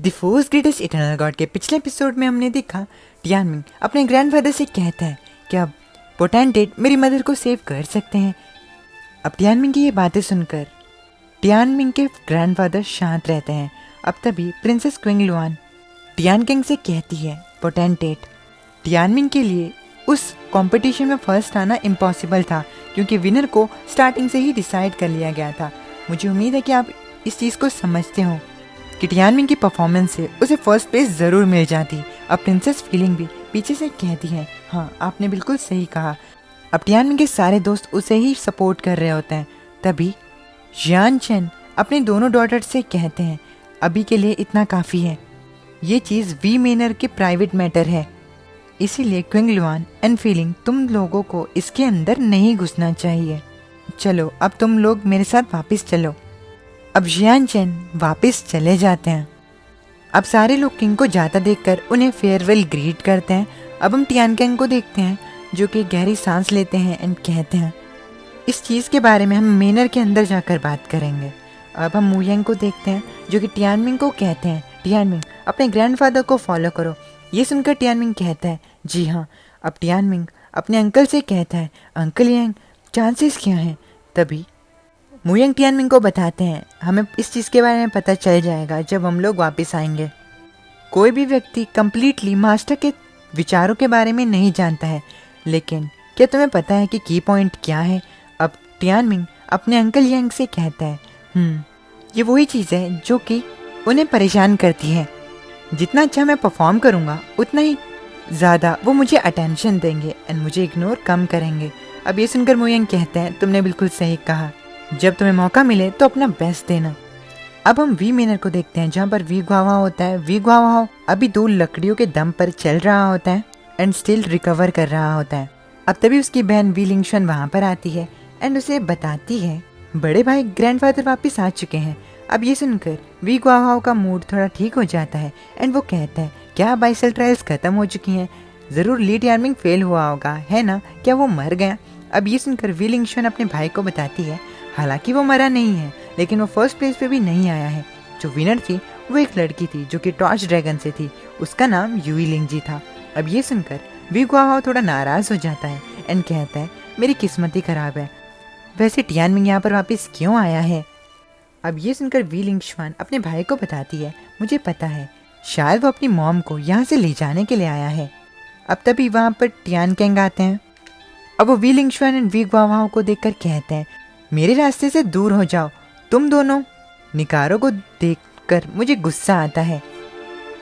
The force greatest eternal God के पिछले episode में हमने देखा टियानमिंग अपने ग्रैंडफादर से कहता है कि अब पोटेंटेट मेरी मदर को सेव कर सकते हैं। अब टियानमिंग की ये बातें सुनकर टियानमिंग के ग्रैंडफादर शांत रहते हैं। अब तभी प्रिंसेस क्विंगलुआन टियानकिंग से कहती है पोटेंटेट टियानमिंग के लिए उस कंपटीशन में फर्स्ट आना इम्पॉसिबल था क्योंकि विनर को स्टार्टिंग से ही डिसाइड कर लिया गया था। मुझे उम्मीद है कि आप इस चीज़ को समझते हो कि टियानमिंग की परफॉर्मेंस से उसे फर्स्ट प्लेस ज़रूर मिल जाती। अब प्रिंसेस फीलिंग भी पीछे से कहती है हाँ आपने बिल्कुल सही कहा। अब टियानमिंग के सारे दोस्त उसे ही सपोर्ट कर रहे होते हैं। तभी जियान चेन अपने दोनों डॉटर से कहते हैं अभी के लिए इतना काफ़ी है, ये चीज़ वी मेनर के प्राइवेट मैटर है, इसीलिए क्विंगलुआन एंड फीलिंग तुम लोगों को इसके अंदर नहीं घुसना चाहिए। चलो अब तुम लोग मेरे साथ वापस चलो। अब जियान चेन वापस चले जाते हैं। अब सारे लोग किंग को जाता देखकर उन्हें फेयरवेल ग्रीट करते हैं। अब हम टियानकिंग को देखते हैं जो कि गहरी सांस लेते हैं एंड कहते हैं इस चीज़ के बारे में हम मेनर के अंदर जाकर बात करेंगे। अब हम मुयंग को देखते हैं जो कि टियानमिंग को कहते हैं टियानमिंग अपने ग्रैंडफादर को फॉलो करो। ये सुनकर टियानमिंग कहता है जी हाँ। अब टियानमिंग अपने अंकल से कहता है अंकल यांग चांसेस क्या हैं। तभी मुयंग टियानमिंग को बताते हैं हमें इस चीज़ के बारे में पता चल जाएगा जब हम लोग वापस आएंगे। कोई भी व्यक्ति कम्प्लीटली मास्टर के विचारों के बारे में नहीं जानता है, लेकिन क्या तुम्हें पता है कि की पॉइंट क्या है। अब टियानमिंग अपने अंकल यांग से कहता है ये वही चीज़ है जो कि उन्हें परेशान करती है। जितना अच्छा मैं परफॉर्म करूँगा उतना ही ज़्यादा वो मुझे अटेंशन देंगे एंड मुझे इग्नोर कम करेंगे। अब ये सुनकर मुयंग कहते हैं तुमने बिल्कुल सही कहा, जब तुम्हें मौका मिले तो अपना बेस्ट देना। अब हम वी मेनर को देखते हैं जहाँ पर वी गुआवा होता है। वी गुआवा अभी 2 लकड़ियों के दम पर चल रहा होता है एंड स्टिल रिकवर कर रहा होता है। अब तभी उसकी बहन वी लिंगशन वहाँ पर आती है एंड उसे बताती है बड़े भाई ग्रैंडफादर वापस आ चुके हैं। अब ये सुनकर वी गुआवा का मूड थोड़ा ठीक हो जाता है एंड वो कहता है क्या बाइसल ट्रायल्स खत्म हो चुकी हैं, ज़रूर ली टियानमिंग फेल हुआ होगा है ना, क्या वो मर गया। अब ये सुनकर वी लिंगशन अपने भाई को बताती है हालांकि वो मरा नहीं है लेकिन वो फर्स्ट प्लेस पे भी नहीं आया है। जो विनर थी वो एक लड़की थी जो कि टॉर्च ड्रैगन से थी, उसका नाम यूई लिंग जी था। अब ये सुनकर वी गुआवा थोड़ा नाराज़ हो जाता है एंड कहता है मेरी किस्मत ही खराब है, वैसे टियानमिंग यहाँ पर वापस क्यों आया है। अब ये सुनकर वी लिंगशन अपने भाई को बताती है मुझे पता है, शायद वो अपनी मॉम को यहाँ से ले जाने के लिए आया है। अब तभी वहाँ पर टियानकिंग आते हैं। अब वो वी लिंगशन एंड वी गुआवा को देखकर कहते हैं मेरे रास्ते से दूर हो जाओ तुम दोनों। निकारों को देखकर मुझे गुस्सा आता है।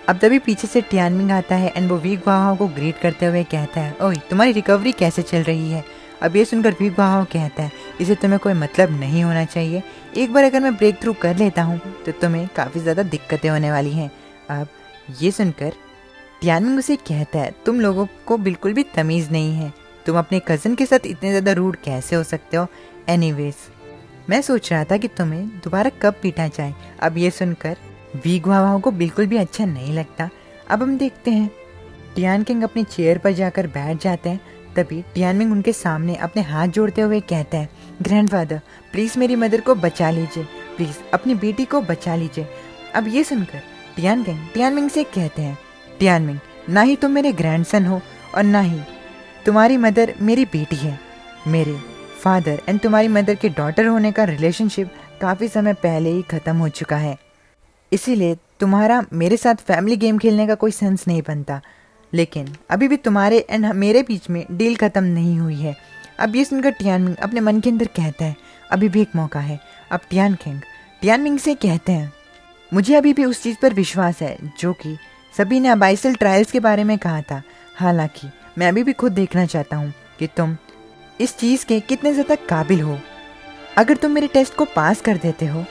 अब तभी पीछे से टियानमिंग आता है एंड वो वी गुआवा को ग्रीट करते हुए कहता है ओए तुम्हारी रिकवरी कैसे चल रही है। अब ये सुनकर वी गुआवा कहता है इसे तुम्हें कोई मतलब नहीं होना चाहिए, एक बार अगर मैं ब्रेक थ्रू कर लेता हूँ तो तुम्हें काफ़ी ज़्यादा दिक्कतें होने वाली हैं। अब ये सुनकर टियानमिंग उसे कहता है तुम लोगों को बिल्कुल भी तमीज़ नहीं है, तुम अपने कज़न के साथ इतने ज़्यादा रूड कैसे हो सकते हो। एनीवेज मैं सोच रहा था कि तुम्हें दोबारा कब पीटा जाए। अब ये सुनकर वी गुआवा को बिल्कुल भी अच्छा नहीं लगता। अब हम देखते हैं टियानकिंग अपनी चेयर पर जाकर बैठ जाते हैं। तभी टियानमिंग उनके सामने अपने हाथ जोड़ते हुए कहता है ग्रैंडफादर प्लीज़ मेरी मदर को बचा लीजिए, प्लीज़ अपनी बेटी को बचा लीजिए। अब ये सुनकर टियानकिंग टियानमिंग से कहते हैं टियानमिंग ना ही तुम मेरे ग्रैंडसन हो और ना ही तुम्हारी मदर मेरी बेटी है। मेरे फादर एंड तुम्हारी मदर के डॉटर होने का रिलेशनशिप काफ़ी समय पहले ही ख़त्म हो चुका है, इसीलिए तुम्हारा मेरे साथ फैमिली गेम खेलने का कोई सेंस नहीं बनता। लेकिन अभी भी तुम्हारे एंड मेरे बीच में डील ख़त्म नहीं हुई है। अब ये सुनकर टियानमिंग अपने मन के अंदर कहता है अभी भी एक मौका है। अब टियानमिंग से कहते हैं मुझे अभी भी उस चीज़ पर विश्वास है जो कि सभी ने अबाइसल ट्रायल्स के बारे में कहा था, हालांकि मैं अभी भी खुद देखना चाहता हूँ कि तुम इस चीज़ के कितने ज़्यादा काबिल हो। अगर तुम मेरे टेस्ट को पास कर देते हो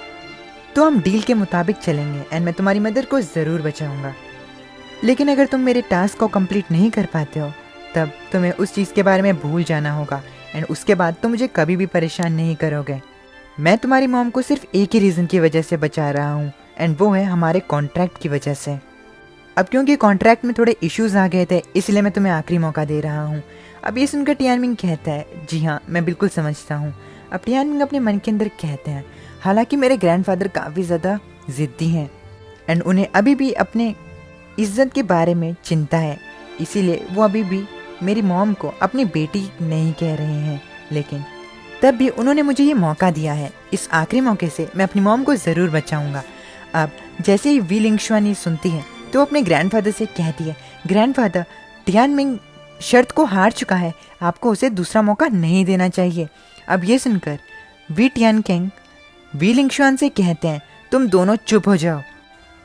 तो हम डील के मुताबिक चलेंगे एंड मैं तुम्हारी मदर को ज़रूर बचाऊंगा। लेकिन अगर तुम मेरे टास्क को कंप्लीट नहीं कर पाते हो तब तुम्हें उस चीज़ के बारे में भूल जाना होगा एंड उसके बाद तुम मुझे कभी भी परेशान नहीं करोगे। मैं तुम्हारी मॉम को सिर्फ एक ही रीज़न की वजह से बचा रहा हूँ एंड वो है हमारे कॉन्ट्रैक्ट की वजह से। अब क्योंकि कॉन्ट्रैक्ट में थोड़े इश्यूज आ गए थे इसलिए मैं तुम्हें आखिरी मौका दे रहा हूँ। अब ये सुनकर टियानमिंग कहता है जी हाँ मैं बिल्कुल समझता हूँ। अब टियानमिंग अपने मन के अंदर कहते हैं हालांकि मेरे ग्रैंडफादर काफ़ी ज़्यादा ज़िद्दी हैं एंड उन्हें अभी भी अपने इज्जत के बारे में चिंता है, इसीलिए वो अभी भी मेरी मॉम को अपनी बेटी नहीं कह रहे हैं। लेकिन तब भी उन्होंने मुझे ये मौका दिया है। इस आखिरी मौके से मैं अपनी मॉम को ज़रूर बचाऊंगा। अब जैसे ही वी लिंगशुआन सुनती है तो अपने ग्रैंडफादर से कहती है, ग्रैंडफादर, टियानमिंग शर्त को हार चुका है, आपको उसे दूसरा मौका नहीं देना चाहिए। अब ये सुनकर वी टियानकेंग वी लिंगशुआन से कहते हैं, तुम दोनों चुप हो जाओ,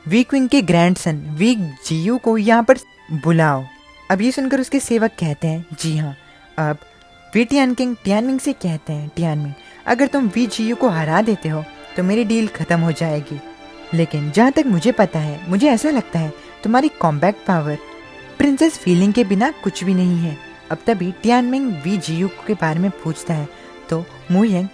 वी क्विंग के ग्रैंडसन वी जियू को यहाँ पर बुलाओ। अब ये सुनकर उसके सेवक कहते हैं, जी हाँ। अब वी टियानकेंग टियानमिंग से कहते हैं, टियानमिंग, अगर तुम वी जियू को हरा देते हो तो मेरी डील खत्म हो जाएगी। लेकिन जहाँ तक मुझे पता है, मुझे ऐसा लगता है तुम्हारी कॉम्बैक्ट पावर प्रिंसेस फीलिंग के बिना कुछ भी नहीं है। अब तभी टियानमिंग वी जियू के बारे में पूछता है तो मुयंग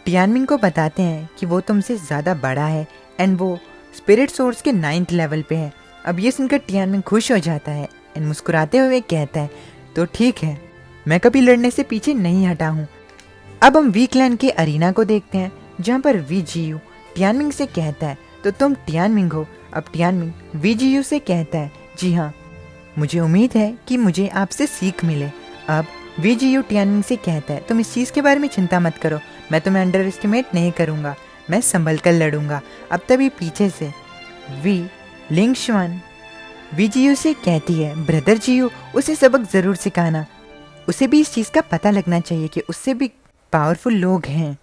टियानमिंग को बताते हैं कि वो तुमसे ज़्यादा बड़ा है एंड वो स्पिरिट सोर्स के 9th लेवल पे है। अब ये सुनकर टियानमिंग खुश हो जाता है एंड मुस्कुराते हुए कहता है, तो ठीक है, मैं कभी लड़ने से पीछे नहीं हटा हूँ। अब हम वी क्लैन के अरीना को देखते हैं जहाँ पर वी जियू टियानमिंग से कहता है, तो तुम टियानमिंग हो। अब टियानमिंग वी जियू से कहता है, जी हाँ, मुझे उम्मीद है कि मुझे आपसे सीख मिले। अब वी जियू टियानमिंग से कहता है, तुम इस चीज़ के बारे में चिंता मत करो, मैं तुम्हें अंडर एस्टिमेट नहीं करूँगा, मैं संभल कर लड़ूंगा। अब तभी पीछे से वी लिंगशुआन वी जियू से कहती है, ब्रदर जियू, उसे सबक ज़रूर सिखाना, उसे भी इस चीज़ का पता लगना चाहिए कि उससे भी पावरफुल लोग हैं।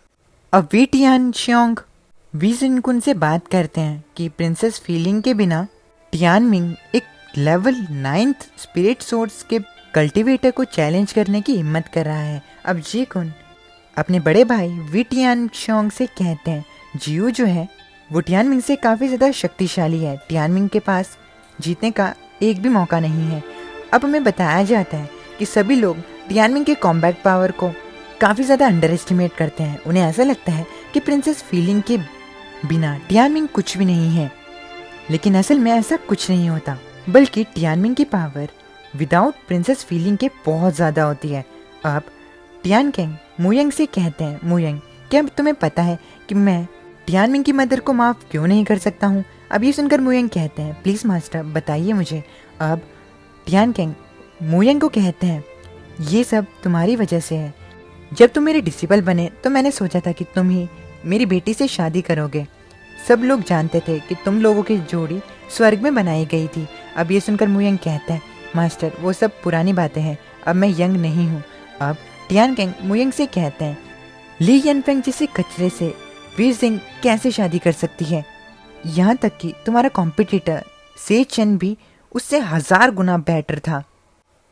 अब वी टियानशियोंग वी जिनकुन से बात करते हैं कि प्रिंसेस फीलिंग के बिना टियानमिंग एक लेवल 9th स्पिरिट सोर्स के कल्टीवेटर को चैलेंज करने की हिम्मत कर रहा है। अब जी कुन अपने बड़े भाई वी टियानशियोंग से कहते हैं, जियू जो है वो टियानमिंग से काफ़ी ज़्यादा शक्तिशाली है, टियानमिंग के पास जीतने का एक भी मौका नहीं है। अब हमें बताया जाता है कि सभी लोग टियानमिंग के कॉम्बैट पावर को काफ़ी ज़्यादा अंडर एस्टिमेट करते हैं। उन्हें ऐसा लगता है कि प्रिंसेस फीलिंग के बिना टियानमिंग कुछ भी नहीं है, लेकिन असल में ऐसा कुछ नहीं होता, बल्कि टियानमिंग की पावर विदाउट प्रिंसेस फीलिंग के बहुत ज़्यादा होती है। अब टियानकेंग मुयंग से कहते हैं, मुयंग, क्या तुम्हें पता है कि मैं टियानमिंग की मदर को माफ़ क्यों नहीं कर सकता हूँ? अब ये सुनकर मुयंग कहते हैं, प्लीज़ मास्टर बताइए मुझे। अब टियानकेंग मुयंग को कहते हैं, ये सब तुम्हारी वजह से है। जब तुम मेरे डिसिबल बने तो मैंने सोचा था कि तुम ही मेरी बेटी से शादी करोगे। सब लोग जानते थे कि तुम लोगों की जोड़ी स्वर्ग में बनाई गई थी। अब ये सुनकर मुयंग कहता है, मास्टर, वो सब पुरानी बातें हैं, अब मैं यंग नहीं हूँ। अब टियानकेंग मुयंग से कहते हैं, ली यनफेंग जैसे कचरे से वी जिंग कैसे शादी कर सकती है? यहाँ तक कि तुम्हारा कॉम्पिटिटर से चेन भी उससे 1000 गुना बेटर था।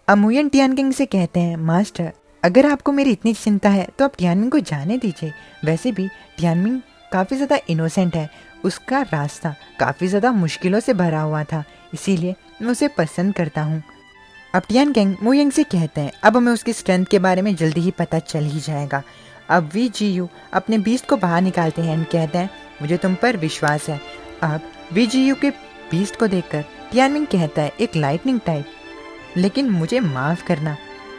अब मुयंग टियानकेंग से कहते हैं, मास्टर, अगर आपको मेरी इतनी चिंता है तो आप टियानमिंग को जाने दीजिए। वैसे भी टियानमिंग काफ़ी ज़्यादा इनोसेंट है, उसका रास्ता काफ़ी ज़्यादा मुश्किलों से भरा हुआ था, इसीलिए मैं उसे पसंद करता हूँ। अब टियानकेंग मुयंग से कहते हैं, अब हमें उसकी स्ट्रेंथ के बारे में जल्दी ही पता चल ही जाएगा। अब वी जियू अपने बीस्ट को बाहर निकालते हैं एंड कहते हैं, मुझे तुम पर विश्वास है। अब वी जियू के बीस्ट को देखकर टियानमिंग कहता है, एक लाइटनिंग टाइप, लेकिन मुझे माफ़ करना,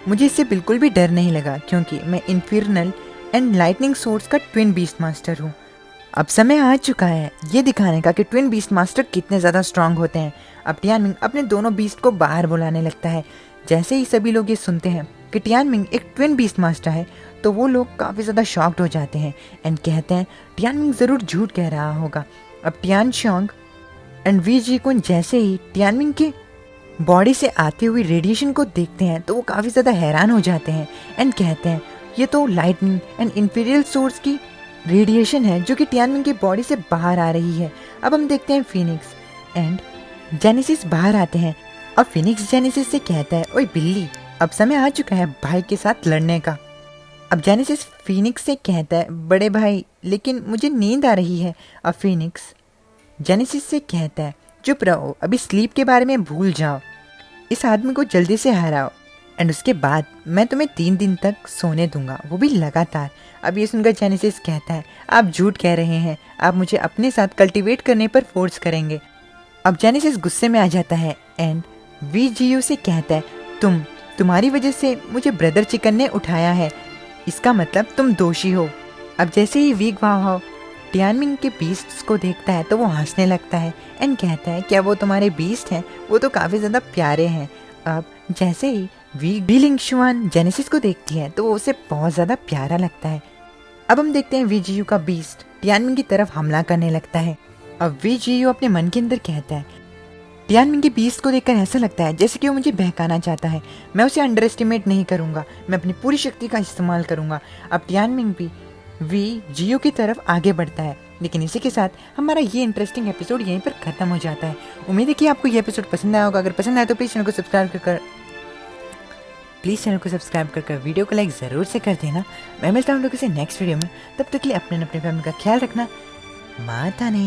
मुझे इससे बिल्कुल भी डर नहीं लगा क्योंकि मैं इन्फिर्नल एंड लाइटनिंग सोर्स का ट्विन बीस्ट मास्टर हूँ। अब समय आ चुका है ये दिखाने का कि ट्विन बीस्ट मास्टर कितने ज़्यादा स्ट्रांग होते हैं। अब टियानमिंग अपने दोनों बीस्ट को बाहर बुलाने लगता है। जैसे ही सभी लोग ये सुनते हैं कि टियानमिंग एक ट्विन बीस्ट मास्टर है तो वो लोग काफ़ी ज़्यादा शॉक्ड हो जाते हैं एंड कहते हैं, टियानमिंग ज़रूर झूठ कह रहा होगा। अब टियानशियोंग एंड वी जिकुन जैसे ही टियानमिंग के बॉडी से आती हुई रेडिएशन को देखते हैं तो वो काफ़ी ज़्यादा हैरान हो जाते हैं एंड कहते हैं, ये तो लाइटनिंग एंड इंफीरियल सोर्स की रेडिएशन है जो कि टियानमिंग की बॉडी से बाहर आ रही है। अब हम देखते हैं फिनिक्स एंड जेनेसिस बाहर आते हैं। अब फिनिक्स जेनेसिस से कहता है, ओए बिल्ली, अब समय आ चुका है भाई के साथ लड़ने का। अब जेनेसिस फिनिक्स से कहता है, बड़े भाई, लेकिन मुझे नींद आ रही है। अब फिनिक्स जेनेसिस से कहता है, चुप रहो, अभी स्लीप के बारे में भूल जाओ, इस आदमी को जल्दी से हराओ एंड उसके बाद मैं तुम्हें 3 दिन तक सोने दूंगा, वो भी लगातार। अब ये सुनकर जेनेसिस कहता है, आप झूठ कह रहे हैं, आप मुझे अपने साथ कल्टीवेट करने पर फोर्स करेंगे। अब जेनेसिस गुस्से में आ जाता है एंड वी जियू से कहता है, तुम्हारी वजह से मुझे ब्रदर चिकन ने उठाया है, इसका मतलब तुम दोषी हो। अब जैसे ही वीक वाव टियानमिन के बीस्ट्स को देखता है तो वो हंसने लगता है एंड कहता है क्या वो तुम्हारे बीस्ट हैं, वो तो काफ़ी ज़्यादा प्यारे हैं। अब जैसे ही वी लिंगशुआन जेनेसिस को देखती है तो वो उसे बहुत ज़्यादा प्यारा लगता है। अब हम देखते हैं वी का बीस्ट टियानमिन की तरफ हमला करने लगता है। अब वी अपने मन के अंदर कहता है, टियानमिन के बीस्ट को देखकर ऐसा लगता है जैसे कि वो मुझे बहकाना चाहता है। मैं उसे अंडर एस्टिमेट नहीं करूँगा, मैं अपनी पूरी शक्ति का इस्तेमाल करूँगा। अब टियानमिन भी वी की तरफ आगे बढ़ता है। लेकिन इसी के साथ हमारा ये इंटरेस्टिंग एपिसोड यहीं पर ख़त्म हो जाता है। उम्मीद है कि आपको ये एपिसोड पसंद आया होगा। अगर पसंद आया तो प्लीज़ चैनल को सब्सक्राइब कर वीडियो को लाइक ज़रूर से कर देना। मैं मिलता हूँ लोगों से नेक्स्ट वीडियो में। तब तक के लिए अपने फैमिली का ख्याल रखना। माता ने।